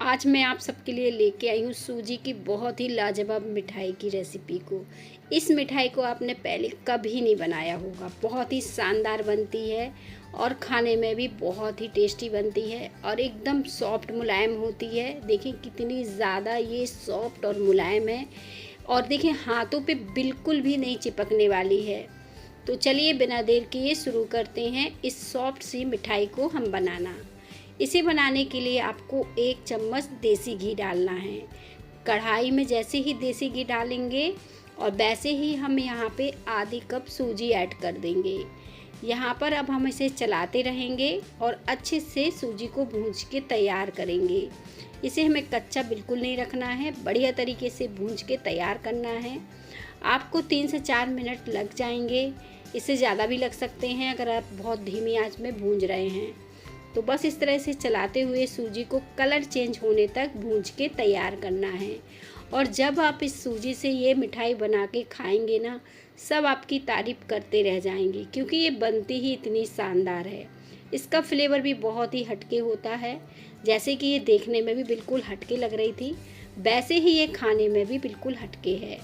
आज मैं आप सबके लिए लेके आई हूँ सूजी की बहुत ही लाजवाब मिठाई की रेसिपी को। इस मिठाई को आपने पहले कभी नहीं बनाया होगा। बहुत ही शानदार बनती है और खाने में भी बहुत ही टेस्टी बनती है और एकदम सॉफ्ट मुलायम होती है। देखें कितनी ज़्यादा ये सॉफ्ट और मुलायम है और देखें हाथों पे बिल्कुल भी नहीं चिपकने वाली है। तो चलिए बिना देर किए शुरू करते हैं इस सॉफ्ट सी मिठाई को हम बनाना। इसे बनाने के लिए आपको 1 चम्मच देसी घी डालना है। कढ़ाई में जैसे ही देसी घी डालेंगे और वैसे ही हम यहाँ पे आधी कप सूजी ऐड कर देंगे। यहाँ पर अब हम इसे चलाते रहेंगे और अच्छे से सूजी को भूंज के तैयार करेंगे। इसे हमें कच्चा बिल्कुल नहीं रखना है, बढ़िया तरीके से भूंज के तैयार करना है। आपको 3 से 4 मिनट लग जाएंगे, इससे ज़्यादा भी लग सकते हैं अगर आप बहुत धीमी आंच में भूंज रहे हैं। तो बस इस तरह से चलाते हुए सूजी को कलर चेंज होने तक भूंज के तैयार करना है। और जब आप इस सूजी से ये मिठाई बना के खाएंगे ना, सब आपकी तारीफ़ करते रह जाएंगे क्योंकि ये बनती ही इतनी शानदार है। इसका फ्लेवर भी बहुत ही हटके होता है। जैसे कि ये देखने में भी बिल्कुल हटके लग रही थी, वैसे ही ये खाने में भी बिल्कुल हटके है।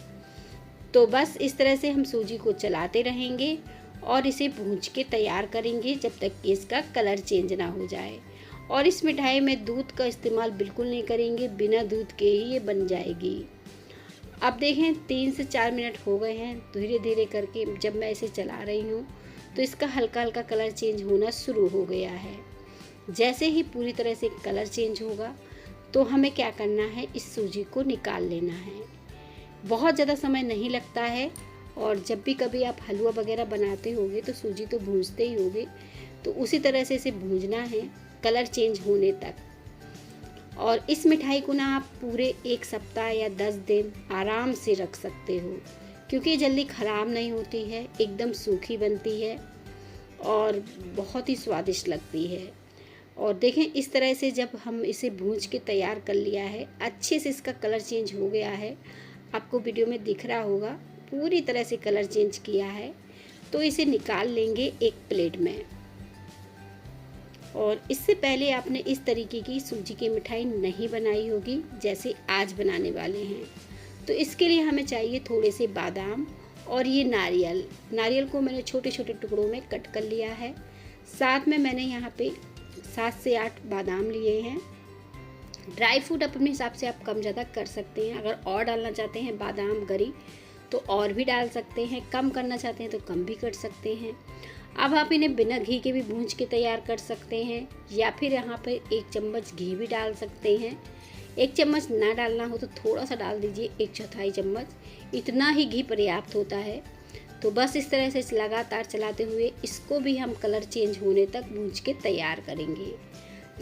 तो बस इस तरह से हम सूजी को चलाते रहेंगे और इसे भूंज के तैयार करेंगे जब तक कि इसका कलर चेंज ना हो जाए। और इस मिठाई में दूध का इस्तेमाल बिल्कुल नहीं करेंगे, बिना दूध के ही ये बन जाएगी। अब देखें 3 से 4 मिनट हो गए हैं। धीरे धीरे करके जब मैं इसे चला रही हूँ तो इसका हल्का हल्का कलर चेंज होना शुरू हो गया है। जैसे ही पूरी तरह से कलर चेंज होगा तो हमें क्या करना है, इस सूजी को निकाल लेना है। बहुत ज़्यादा समय नहीं लगता है और जब भी कभी आप हलवा वगैरह बनाते होंगे तो सूजी तो भूंजते ही होंगे, तो उसी तरह से इसे भूंजना है कलर चेंज होने तक। और इस मिठाई को ना आप पूरे 1 सप्ताह या 10 दिन आराम से रख सकते हो क्योंकि ये जल्दी ख़राब नहीं होती है, एकदम सूखी बनती है और बहुत ही स्वादिष्ट लगती है। और देखें इस तरह से जब हम इसे भूंज के तैयार कर लिया है, अच्छे से इसका कलर चेंज हो गया है, आपको वीडियो में दिख रहा होगा पूरी तरह से कलर चेंज किया है। तो इसे निकाल लेंगे एक प्लेट में। और इससे पहले आपने इस तरीके की सूजी की मिठाई नहीं बनाई होगी जैसे आज बनाने वाले हैं। तो इसके लिए हमें चाहिए थोड़े से बादाम और ये नारियल को मैंने छोटे छोटे टुकड़ों में कट कर लिया है। साथ में मैंने यहाँ पे 7 से 8 बादाम लिए हैं। ड्राई फ्रूट अपने हिसाब से आप कम ज़्यादा कर सकते हैं। अगर और डालना चाहते हैं बादाम गरी तो और भी डाल सकते हैं, कम करना चाहते हैं तो कम भी कर सकते हैं। अब आप इन्हें बिना घी के भी भूंज के तैयार कर सकते हैं या फिर यहाँ पर 1 चम्मच घी भी डाल सकते हैं। 1 चम्मच ना डालना हो तो थोड़ा सा डाल दीजिए, 1/4 चम्मच, इतना ही घी पर्याप्त होता है। तो बस इस तरह से लगातार चलाते हुए इसको भी हम कलर चेंज होने तक भूंज के तैयार करेंगे।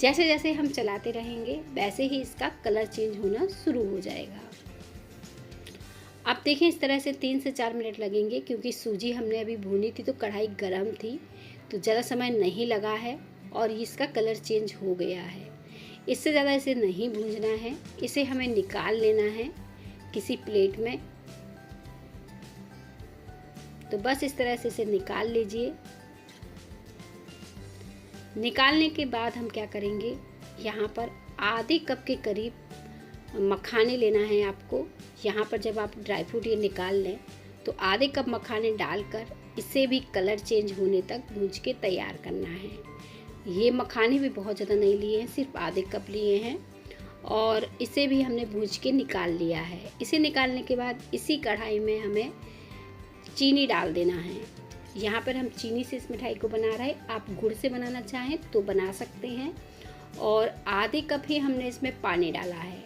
जैसे जैसे हम चलाते रहेंगे वैसे ही इसका कलर चेंज होना शुरू हो जाएगा। अब देखें इस तरह से 3 से 4 मिनट लगेंगे क्योंकि सूजी हमने अभी भूनी थी तो कढ़ाई गरम थी, तो ज़्यादा समय नहीं लगा है और इसका कलर चेंज हो गया है। इससे ज़्यादा इसे नहीं भूंजना है, इसे हमें निकाल लेना है किसी प्लेट में। तो बस इस तरह से इसे निकाल लीजिए। निकालने के बाद हम क्या करेंगे, यहाँ पर आधे कप के करीब मखाने लेना है आपको। यहाँ पर जब आप ड्राई फ्रूट ये निकाल लें तो आधे कप मखाने डालकर इसे भी कलर चेंज होने तक भूंज के तैयार करना है। ये मखाने भी बहुत ज़्यादा नहीं लिए हैं, सिर्फ आधे कप लिए हैं और इसे भी हमने भूंज के निकाल लिया है। इसे निकालने के बाद इसी कढ़ाई में हमें चीनी डाल देना है। यहाँ पर हम चीनी से इस मिठाई को बना रहे हैं, आप गुड़ से बनाना चाहें तो बना सकते हैं। और आधे कप ही हमने इसमें पानी डाला है।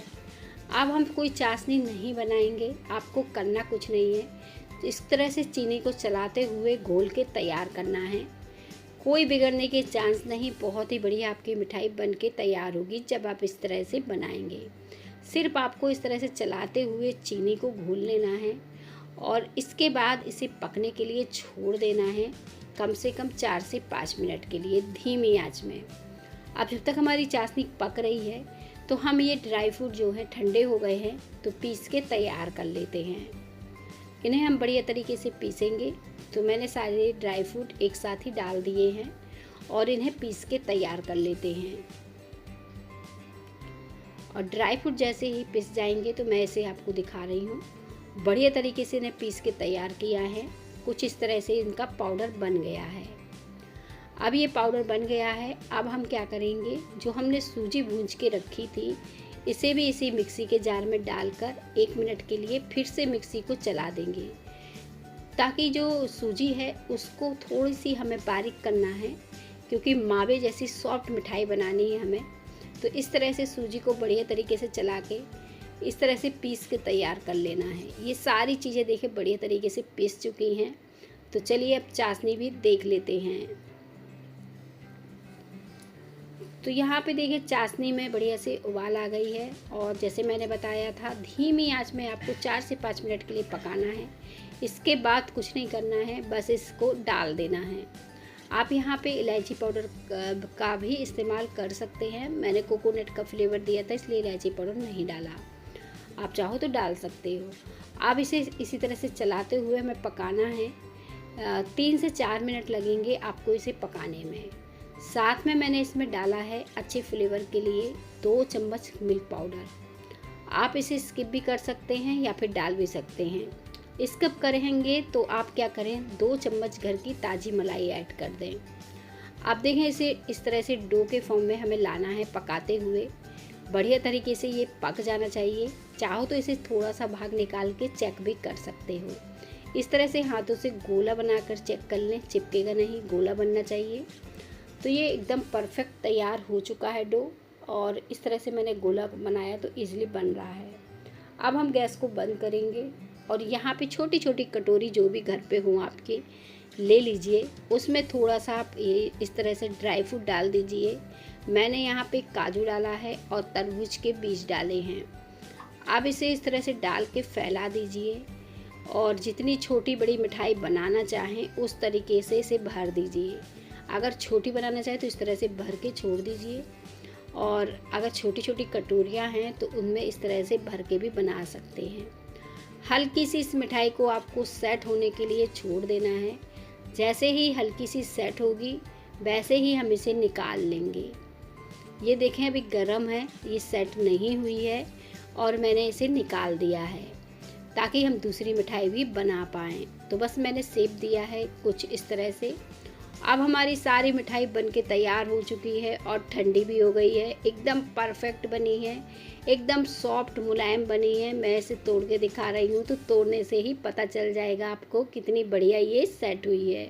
अब हम कोई चाशनी नहीं बनाएंगे, आपको करना कुछ नहीं है। इस तरह से चीनी को चलाते हुए घोल के तैयार करना है। कोई बिगड़ने के चांस नहीं, बहुत ही बढ़िया आपकी मिठाई बन के तैयार होगी जब आप इस तरह से बनाएंगे। सिर्फ आपको इस तरह से चलाते हुए चीनी को घोल लेना है और इसके बाद इसे पकने के लिए छोड़ देना है कम से कम 4 से 5 मिनट के लिए धीमी आंच में। अब जब तक हमारी चाशनी पक रही है तो हम ये ड्राई फ्रूट जो है ठंडे हो गए हैं तो पीस के तैयार कर लेते हैं। इन्हें हम बढ़िया तरीके से पीसेंगे। तो मैंने सारे ड्राई फ्रूट एक साथ ही डाल दिए हैं और इन्हें पीस के तैयार कर लेते हैं। और ड्राई फ्रूट जैसे ही पिस जाएंगे तो मैं इसे आपको दिखा रही हूँ। बढ़िया तरीके से इन्हें पीस के तैयार किया है। कुछ इस तरह से इनका पाउडर बन गया है। अब ये पाउडर बन गया है। अब हम क्या करेंगे, जो हमने सूजी भूंज के रखी थी इसे भी इसी मिक्सी के जार में डालकर 1 मिनट के लिए फिर से मिक्सी को चला देंगे, ताकि जो सूजी है उसको थोड़ी सी हमें बारीक करना है, क्योंकि मावे जैसी सॉफ्ट मिठाई बनानी है हमें। तो इस तरह से सूजी को बढ़िया तरीके से चला के इस तरह से पीस के तैयार कर लेना है। ये सारी चीज़ें देखिए बढ़िया तरीके से पीस चुकी हैं। तो चलिए अब चाशनी भी देख लेते हैं। तो यहाँ पे देखिए चाशनी में बढ़िया से उबाल आ गई है, और जैसे मैंने बताया था धीमी आंच में आपको 4 से 5 मिनट के लिए पकाना है। इसके बाद कुछ नहीं करना है, बस इसको डाल देना है। आप यहाँ पे इलायची पाउडर का भी इस्तेमाल कर सकते हैं। मैंने कोकोनट का फ्लेवर दिया था इसलिए इलायची पाउडर नहीं डाला, आप चाहो तो डाल सकते हो। अब इसे इसी तरह से चलाते हुए हमें पकाना है। 3 से 4 मिनट लगेंगे आपको इसे पकाने में। साथ में मैंने इसमें डाला है अच्छे फ्लेवर के लिए 2 चम्मच मिल्क पाउडर। आप इसे स्किप भी कर सकते हैं या फिर डाल भी सकते हैं। स्किप करेंगे तो आप क्या करें, 2 चम्मच घर की ताज़ी मलाई ऐड कर दें। आप देखें इसे इस तरह से डो के फॉर्म में हमें लाना है पकाते हुए। बढ़िया तरीके से ये पक जाना चाहिए। चाहो तो इसे थोड़ा सा भाग निकाल के चेक भी कर सकते हो। इस तरह से हाथों से गोला बनाकर चेक कर लें, चिपकेगा नहीं, गोला बनना चाहिए। तो ये एकदम परफेक्ट तैयार हो चुका है डो, और इस तरह से मैंने गोला बनाया तो इजीली बन रहा है। अब हम गैस को बंद करेंगे, और यहाँ पे छोटी छोटी कटोरी जो भी घर पे हो आपके ले लीजिए। उसमें थोड़ा सा आप ये इस तरह से ड्राई फ्रूट डाल दीजिए। मैंने यहाँ पे काजू डाला है और तरबूज के बीज डाले हैं। आप इसे इस तरह से डाल के फैला दीजिए, और जितनी छोटी बड़ी मिठाई बनाना चाहें उस तरीके से इसे भर दीजिए। अगर छोटी बनाना चाहें तो इस तरह से भर के छोड़ दीजिए, और अगर छोटी छोटी कटोरियाँ हैं तो उनमें इस तरह से भर के भी बना सकते हैं। हल्की सी इस मिठाई को आपको सेट होने के लिए छोड़ देना है। जैसे ही हल्की सी सेट होगी वैसे ही हम इसे निकाल लेंगे। ये देखें अभी गर्म है, ये सेट नहीं हुई है, और मैंने इसे निकाल दिया है ताकि हम दूसरी मिठाई भी बना पाएँ। तो बस मैंने शेप दिया है कुछ इस तरह से। अब हमारी सारी मिठाई बनके तैयार हो चुकी है और ठंडी भी हो गई है। एकदम परफेक्ट बनी है, एकदम सॉफ्ट मुलायम बनी है। मैं इसे तोड़ के दिखा रही हूँ, तो तोड़ने से ही पता चल जाएगा आपको कितनी बढ़िया ये सेट हुई है।